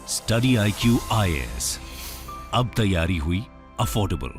Study IQ IAS, अब तैयारी हुई अफोर्डेबल।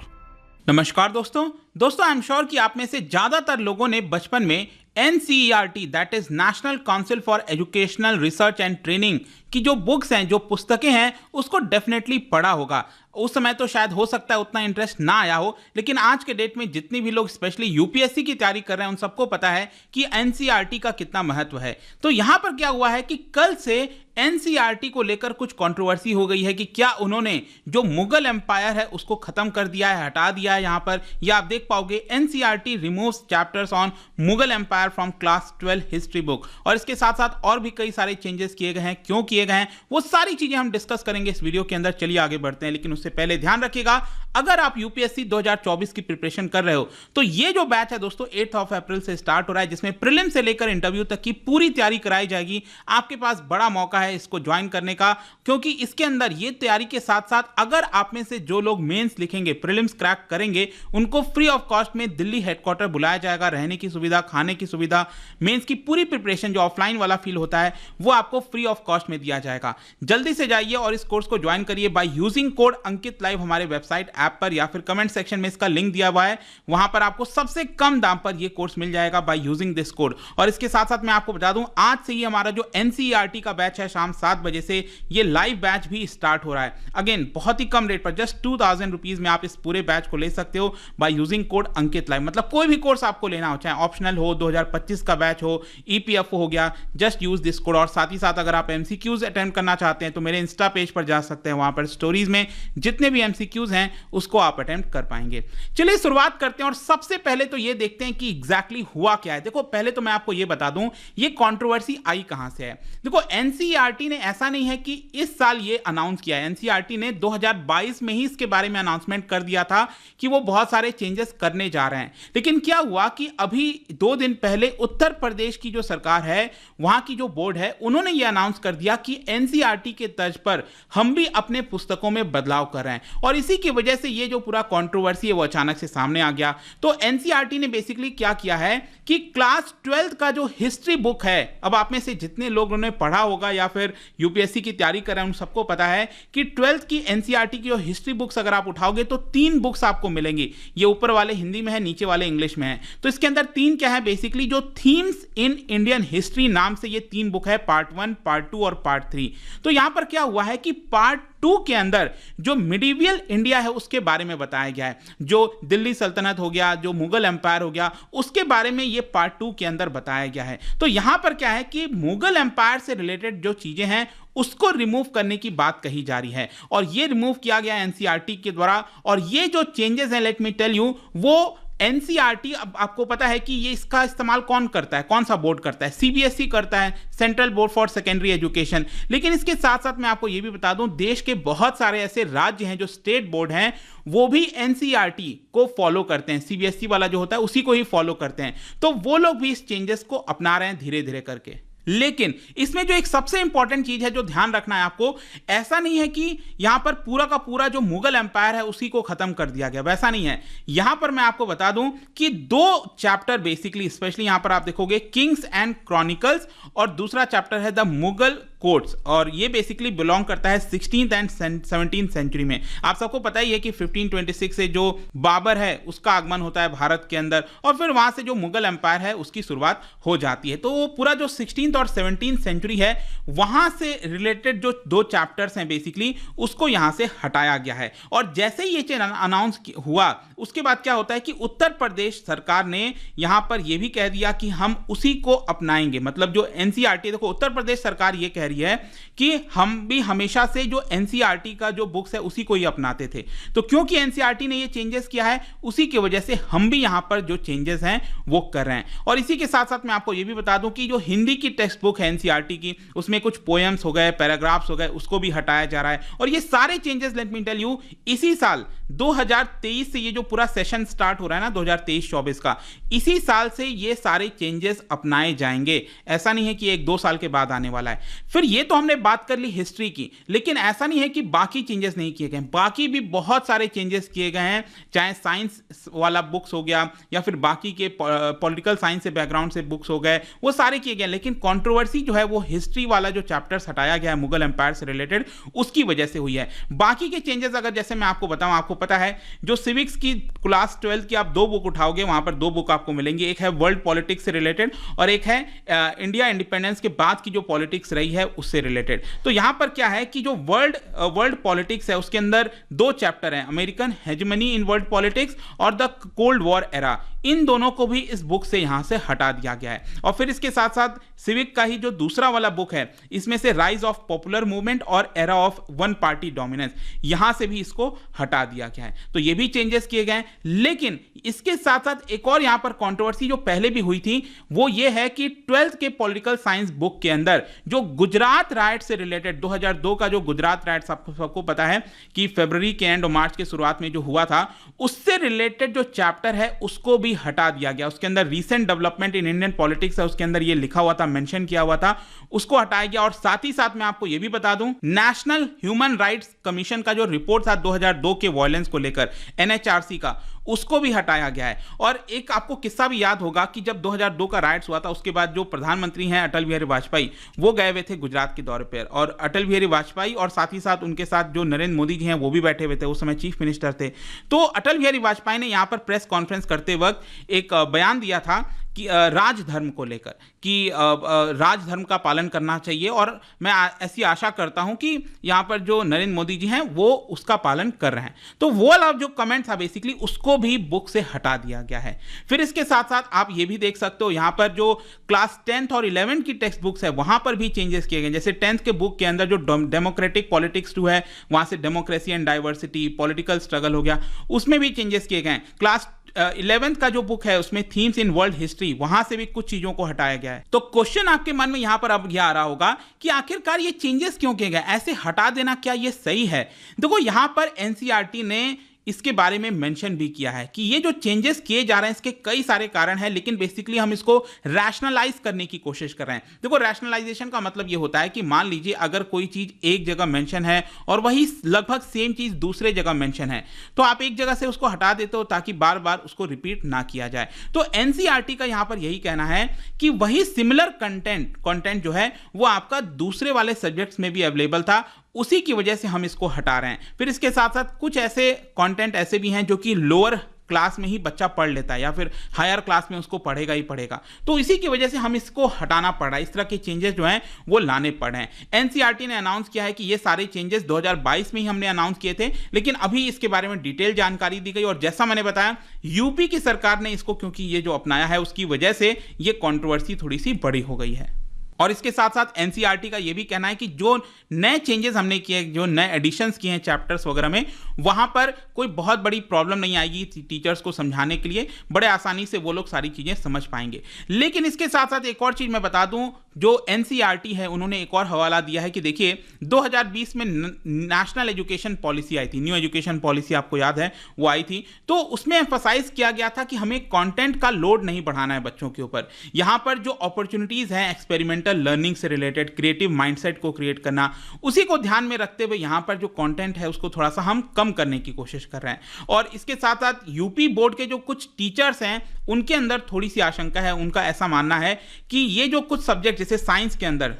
नमस्कार दोस्तों आई एम श्योर कि आप में से ज्यादातर लोगों ने बचपन में NCERT that is national council for educational research and training की जो बुक्स हैं, जो पुस्तकें हैं, उसको डेफिनेटली पढ़ा होगा। उस समय तो शायद हो सकता है उतना इंटरेस्ट ना आया हो, लेकिन आज के डेट में जितनी भी लोग स्पेशली यूपीएससी की तैयारी कर रहे हैं उन सबको पता है कि NCERT का कितना महत्व है। तो यहां पर क्या हुआ है कि कल से NCERT को लेकर कुछ कंट्रोवर्सी हो गई है कि क्या उन्होंने जो मुगल एम्पायर है उसको खत्म कर दिया है, हटा दिया है। यहां पर या आप देख पाओगे NCERT removes chapters on Mughal empire from class 12 history book. और इसके साथ साथ और भी कई सारे चेंजेस किए गए हैं। क्यों किए गए हैं वो सारी चीजें हम डिस्कस करेंगे इस वीडियो के अंदर। चलिए आगे बढ़ते हैं, लेकिन उससे पहले ध्यान रखिएगा, अगर आप यूपीएससी 2024 की प्रिपरेशन कर रहे हो तो ये जो बैच है दोस्तों 8 अप्रैल से स्टार्ट हो रहा है, जिसमें प्रीलिम से लेकर इंटरव्यू तक की पूरी तैयारी कराई जाएगी। आपके पास बड़ा मौका है इसको ज्वाइन करने का, क्योंकि इसके अंदर ये तैयारी के साथ साथ अगर आप में से जो लोग मेंस लिखेंगे, प्रीलिम्स क्रैक करेंगे, उनको फ्री ऑफ कॉस्ट में दिल्ली हेडक्वार्टर बुलाया जाएगा। रहने की सुविधा, खाने की सुविधा, मेंस की पूरी प्रिपरेशन जो ऑफलाइन वाला फील होता है वो आपको फ्री ऑफ कॉस्ट में दिया जाएगा। जल्दी से जाइए और इस कोर्स को ज्वाइन करिए by using code Ankit live हमारे वेबसाइट ऐप पर, या फिर कमेंट सेक्शन में इसका लिंक दिया हुआ है, वहां पर आपको सबसे कम दाम पर यह कोर्स मिल जाएगा बाय यूजिंग दिस कोड। और इसके साथ साथ मैं आपको बता दूं, आज से ही हमारा जो NCERT का बैच है शाम 7 बजे से ये लाइव बैच भी स्टार्ट हो रहा है। अगेन बहुत ही कम रेट पर, जस्ट 2000 रुपीज में आप इस पूरे बैच को ले सकते हो by using code Ankit live. मतलब कोई भी कोर्स आपको लेना हो, चाहे ऑप्शनल हो, 2025 का बैच हो, EPFO हो गया, जस्ट यूज दिस कोड। और साथ ही साथ अगर आप MCQs अटेम्प्ट करना चाहते हैं तो मेरे इंस्टा पेज पर जा सकते हैं, वहां पर स्टोरीज में जितने भी MCQs हैं उसको आप अटेम्प्ट कर पाएंगे। चलिए शुरुआत करते हैं और सबसे पहले तो ये देखते हैं कि एग्जैक्टली हुआ क्या है। देखो पहले तो मैं आपको ये बता दूं ये कंट्रोवर्सी आई कहां से है। देखो NCERT ने ऐसा नहीं है कि इस साल ये अनाउंस किया है। NCERT ने 2022 में ही इसके बारे में अनाउंसमेंट कर दिया था कि वो बहुत सारे चेंजेस करने जा रहे हैं। लेकिन क्या हुआ कि अभी 2 दिन पहले उत्तर प्रदेश की जो सरकार है, वहां की जो बोर्ड है, उन्होंने ये अनाउंस कर दिया कि NCERT के तर्ज पर हम भी अपने पुस्तकों में बदलाव कर रहे हैं। और इसी की वजह से ये जो पूरा कंट्रोवर्सी है वो अचानक से सामने आ गया। तो NCERT ने बेसिकली क्या किया है कि क्लास 12 का जो हिस्ट्री बुक है, अब आप में से जितने लोगों ने पढ़ा होगा या फिर यूपीएससी की तैयारी कर रहे हैं उन सबको पता है कि 12th की NCERT की जो हिस्ट्री बुक्स अगर आप उठाओगे तो 3 बुक्स आपको मिलेंगी। ये ऊपर वाले हिंदी में है, नीचे वाले इंग्लिश में है। तो इसके अंदर 3 क्या है, बेसिकली जो थीम्स इन इंडियन हिस्ट्री नाम से ये 3 बुक है, पार्ट 1, पार्ट 2 और पार्ट 3। तो यहां पर क्या हुआ है कि पार्ट 2 के अंदर जो मिडिवियल इंडिया है उसके बारे में बताया गया है। जो दिल्ली सल्तनत हो गया, जो मुगल एम्पायर हो गया, उसके बारे में ये पार्ट 2 के अंदर बताया गया है। तो यहां पर क्या है कि मुगल एम्पायर से रिलेटेड जो चीजें हैं उसको रिमूव करने की बात कही जा रही है, और ये रिमूव किया गया NCERT के द्वारा। और ये जो चेंजेस हैं, लेट मी टेल यू, वो NCERT, अब आपको पता है कि ये इसका इस्तेमाल कौन करता है, कौन सा बोर्ड करता है, CBSE करता है, central board for secondary education. लेकिन इसके साथ साथ मैं आपको ये भी बता दूं, देश के बहुत सारे ऐसे राज्य हैं जो स्टेट बोर्ड हैं, वो भी NCERT को फॉलो करते हैं। CBSE वाला जो होता है उसी को ही फॉलो करते हैं। तो वो लोग भी इस चेंजेस को अपना रहे हैं धीरे धीरे करके। लेकिन इसमें जो एक सबसे इंपॉर्टेंट चीज है जो ध्यान रखना है आपको, ऐसा नहीं है कि यहां पर पूरा का पूरा जो मुगल एम्पायर है उसी को खत्म कर दिया गया, वैसा नहीं है। यहां पर मैं आपको बता दूं कि 2 चैप्टर बेसिकली, स्पेशली यहां पर आप देखोगे किंग्स एंड क्रॉनिकल्स, और दूसरा चैप्टर है द मुगल कोर्ट्स, और ये बेसिकली बिलोंग करता है 16th एंड 17th सेंचुरी में। आप सबको पता ही है कि 1526 से जो बाबर है उसका आगमन होता है भारत के अंदर, और फिर वहां से जो मुगल एम्पायर है उसकी शुरुआत हो जाती है। तो वो पूरा जो 16th और 17th सेंचुरी है वहां से रिलेटेड जो 2 चैप्टर्स हैं बेसिकली उसको यहां से हटाया गया है। और जैसे ही ये अनाउंस हुआ उसके बाद क्या होता है कि उत्तर प्रदेश सरकार ने यहां पर यह भी कह दिया कि हम उसी को अपनाएंगे। मतलब जो NCERT, देखो उत्तर प्रदेश सरकार ये कह रही है कि हम भी हमेशा से जो NCERT का जो बुक्स है उसी को ही अपनाते थे। तो क्योंकि NCERT ने ये चेंजेस किया है उसी की वजह से हम भी यहां पर जो चेंजेस हैं वो कर रहे हैं। और इसी के साथ साथ मैं आपको ये भी बता दूं कि जो हिंदी की टेक्स्ट बुक है NCERT की, उसमें कुछ पोएम्स हो गए, पैराग्राफ्स हो गए, उसको भी हटाया जा रहा है। और ये सारे changes, let me tell you, इसी साल 2023 से ये जो पूरा सेशन स्टार्ट हो रहा है ना 2023-24 का, इसी साल से ये सारे चेंजेस अपनाए जाएंगे। ऐसा नहीं है कि 1-2 साल के बाद आने वाला है। फिर ये तो हमने बात कर ली हिस्ट्री की, लेकिन ऐसा नहीं है कि बाकी चेंजेस नहीं किए गए। बाकी भी बहुत सारे चेंजेस किए गए हैं, चाहे साइंस वाला बुक्स हो गया या फिर बाकी के पॉलिटिकल साइंस से बैकग्राउंड से बुक्स हो गए, वो सारे किए गए। लेकिन कंट्रोवर्सी जो है वो हिस्ट्री वाला जो चैप्टर्स हटाया गया है मुगल एम्पायर से रिलेटेड, उसकी वजह से हुई है। बाकी के चेंजेस अगर जैसे मैं आपको बताऊं, आपको पता है जो सिविक्स की क्लास 12 की आप 2 बुक उठाओगे, वहां पर 2 बुक आपको मिलेंगी, एक है वर्ल्ड पॉलिटिक्स से रिलेटेड और एक है इंडिया इंडिपेंडेंस के बाद की जो पॉलिटिक्स रही है उससे रिलेटेड। तो यहां पर क्या है कि जो वर्ल्ड पॉलिटिक्स है उसके अंदर 2 चैप्टर हैं, American hegemony in world politics और द कोल्ड वॉर एरा, इन दोनों को भी इस बुक से यहां से हटा दिया गया है। और फिर इसके साथ साथ सिविक का ही जो दूसरा वाला बुक है, इसमें से राइज ऑफ पॉपुलर मूवमेंट और era of one party dominance, यहां से भी इसको हटा दिया गया है। तो ये भी चेंजेस किए गए। लेकिन इसके साथ साथ एक और यहां पर कंट्रोवर्सी जो पहले भी हुई थी वो ये है कि 12th के पॉलिटिकल साइंस बुक के अंदर जो गुजरात राइट से रिलेटेड 2002 का जो गुजरात राइट सबको पता है कि फरवरी के एंड और मार्च के शुरुआत में जो हुआ था, उससे रिलेटेड जो चैप्टर है उसको भी हटा दिया गया। उसके अंदर recent development in Indian politics है, उसके अंदर ये लिखा हुआ था, मेंशन किया हुआ था, उसको हटाया गया। और साथ ही साथ मैं आपको ये भी बता दूं, नेशनल ह्यूमन राइट्स कमीशन का जो रिपोर्ट था 2002 के वायलेंस को लेकर, एनएचआरसी का, उसको भी हटाया गया है। और एक आपको किस्सा भी याद होगा कि जब 2002 का राइट्स हुआ था उसके बाद जो प्रधानमंत्री हैं अटल बिहारी वाजपेयी, वो गए हुए थे गुजरात के दौरे पर, और अटल बिहारी वाजपेयी और साथ ही साथ उनके साथ जो नरेंद्र मोदी जी हैं वो भी बैठे हुए थे, उस समय चीफ मिनिस्टर थे। तो अटल बिहारी वाजपेयी ने यहां पर प्रेस कॉन्फ्रेंस करते वक्त एक बयान दिया था कि राजधर्म को लेकर कि राजधर्म का पालन करना चाहिए, और मैं ऐसी आशा करता हूं कि यहां पर जो नरेंद्र मोदी जी हैं वो उसका पालन कर रहे हैं। तो वो वाला जो कमेंट था बेसिकली उसको भी बुक से हटा दिया गया है। फिर इसके साथ साथ आप ये भी देख सकते हो यहां पर जो क्लास 10th और 11th की टेक्स्ट बुक्स है वहां पर भी चेंजेस किए गए। जैसे 10th के बुक के अंदर जो डेमोक्रेटिक पॉलिटिक्स 2 है, वहां से democracy and diversity, political struggle हो गया, उसमें भी चेंजेस किए गए। क्लास 11th का जो बुक है उसमें थीम्स इन वर्ल्ड हिस्ट्री, वहां से भी कुछ चीजों को हटाया गया है। तो क्वेश्चन आपके मन में यहां पर अब यह आ रहा होगा कि आखिरकार ये चेंजेस क्यों किए गए, ऐसे हटा देना क्या ये सही है? देखो यहां पर एनसीईआरटी ने इसके बारे में मेंशन भी किया है कि ये जो चेंजेस किए जा रहे हैं इसके कई सारे कारण हैं, लेकिन बेसिकली हम इसको रैशनलाइज करने की कोशिश कर रहे हैं। देखो रैशनलाइजेशन का मतलब ये होता है कि मान लीजिए अगर कोई चीज एक जगह मेंशन है और वही लगभग सेम चीज दूसरे जगह मेंशन है, तो आप एक जगह से उसको हटा देते हो ताकि बार बार उसको रिपीट ना किया जाए। तो एनसीईआरटी का यहां पर यही कहना है कि वही सिमिलर कंटेंट जो है वो आपका दूसरे वाले सब्जेक्ट्स में भी अवेलेबल था, उसी की वजह से हम इसको हटा रहे हैं। फिर इसके साथ साथ कुछ ऐसे कंटेंट ऐसे भी हैं जो कि लोअर क्लास में ही बच्चा पढ़ लेता है या फिर हायर क्लास में उसको पढ़ेगा ही पढ़ेगा, तो इसी की वजह से हम इसको हटाना पड़ रहा है। इस तरह के चेंजेस जो हैं वो लाने पड़ रहे हैं। एनसीईआरटी ने अनाउंस किया है कि ये सारे चेंजेस 2022 में ही हमने अनाउंस किए थे, लेकिन अभी इसके बारे में डिटेल जानकारी दी गई, और जैसा मैंने बताया यूपी की सरकार ने इसको क्योंकि ये जो अपनाया है उसकी वजह से ये कंट्रोवर्सी थोड़ी सी बड़ी हो गई है। और इसके साथ साथ एनसीईआरटी का यह भी कहना है कि जो नए चेंजेस हमने किए, जो नए एडिशंस किए हैं चैप्टर्स वगैरह में, वहां पर कोई बहुत बड़ी प्रॉब्लम नहीं आएगी टीचर्स को समझाने के लिए, बड़े आसानी से वो लोग सारी चीजें समझ पाएंगे। लेकिन इसके साथ साथ एक और चीज मैं बता दूं, जो एनसीईआरटी है उन्होंने एक और हवाला दिया है कि देखिए 2020 में नेशनल एजुकेशन पॉलिसी आई थी, न्यू एजुकेशन पॉलिसी आपको याद है वो आई थी, तो उसमें एम्फसाइज किया गया था कि हमें कंटेंट का लोड नहीं बढ़ाना है बच्चों के ऊपर। यहां पर जो अपॉर्चुनिटीज हैं एक्सपेरिमेंटल लर्निंग से रिलेटेड, क्रिएटिव माइंडसेट को क्रिएट करना, उसी को ध्यान में रखते हुए यहां पर जो कंटेंट है उसको थोड़ा सा हम कम करने की कोशिश कर रहे हैं। और इसके साथ साथ यूपी बोर्ड के जो कुछ टीचर्स हैं उनके अंदर थोड़ी सी आशंका है, उनका ऐसा मानना है कि ये जो कुछ सब्जेक्ट जैसे साइंस के अंदर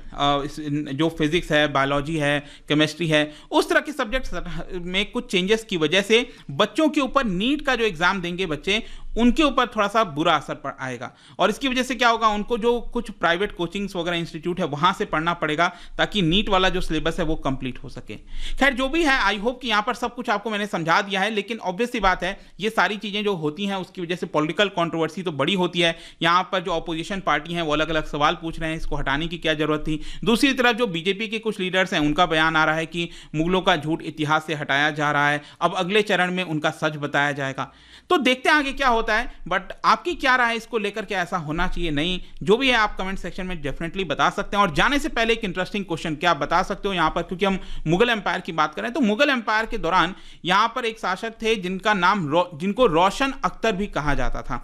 जो फिजिक्स है, बायोलॉजी है, केमिस्ट्री है, उस तरह के सब्जेक्ट में कुछ चेंजेस की वजह से बच्चों के ऊपर नीट का जो एग्जाम देंगे बच्चे, उनके ऊपर थोड़ा सा बुरा असर आएगा। और इसकी वजह से क्या होगा, उनको जो कुछ प्राइवेट कोचिंग्स वगैरह इंस्टीट्यूट है वहां से पढ़ना पड़ेगा ताकि नीट वाला जो सिलेबस है वो कंप्लीट हो सके। खैर जो भी है, आई होप कि यहां पर सब कुछ आपको मैंने समझा दिया है, लेकिन ऑब्वियस सी बात है ये सारी चीजें जो होती हैं उसकी वजह से पॉलिटिकल कंट्रोवर्सी तो बड़ी होती है। यहां पर जो अपोजिशन पार्टी है वो अलग अलग सवाल पूछ रहे हैं, इसको हटाने की क्या जरूरत थी। दूसरी तरफ जो बीजेपी के कुछ लीडर्स हैं उनका बयान आ रहा है कि मुगलों का झूठ इतिहास से हटाया जा रहा है, अब अगले चरण में उनका सच बताया जाएगा। तो देखते हैं आगे क्या होता है, बट आपकी क्या राय है इसको लेकर, क्या ऐसा होना चाहिए नहीं, जो भी है आप कमेंट सेक्शन में डेफिनेटली बता सकते हैं। और जाने से पहले एक इंटरेस्टिंग क्वेश्चन, क्या आप बता सकते हो यहां पर, क्योंकि हम मुगल एम्पायर की बात करें तो मुगल एम्पायर के दौरान यहां पर एक शासक थे जिनका नाम जिनको रोशन अख्तर भी कहा जाता था,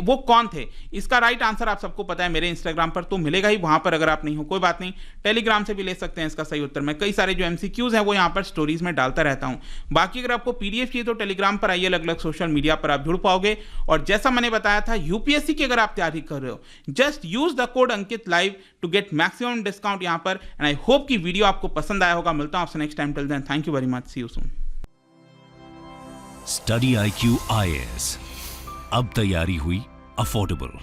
वो कौन थे? इसका राइट आंसर आप सबको पता है, मेरे इंस्टाग्राम पर तो मिलेगा ही, वहां पर अगर आप नहीं हो कोई बात नहीं, टेलीग्राम से भी ले सकते हैं इसका सही उत्तर। मैं कई सारे जो एमसीक्यूज हैं वो यहां पर स्टोरीज में डालता रहता हूं। बाकी अगर आपको पीडीएफ चाहिए तो टेलीग्राम पर आइए, अलग अलग सोशल मीडिया पर आप जुड़ पाओगे। और जैसा मैंने बताया था, यूपीएससी की अगर आप तैयारी कर रहे हो, just use the code Ankit live to get maximum discount यहाँ पर। एंड आई होप कि वीडियो आपको पसंद आया होगा। मिलता हूँ आपसे next time. Till then, thank you very much, see you soon. Study IQ IAS, अब तैयारी हुई अफोर्डेबल।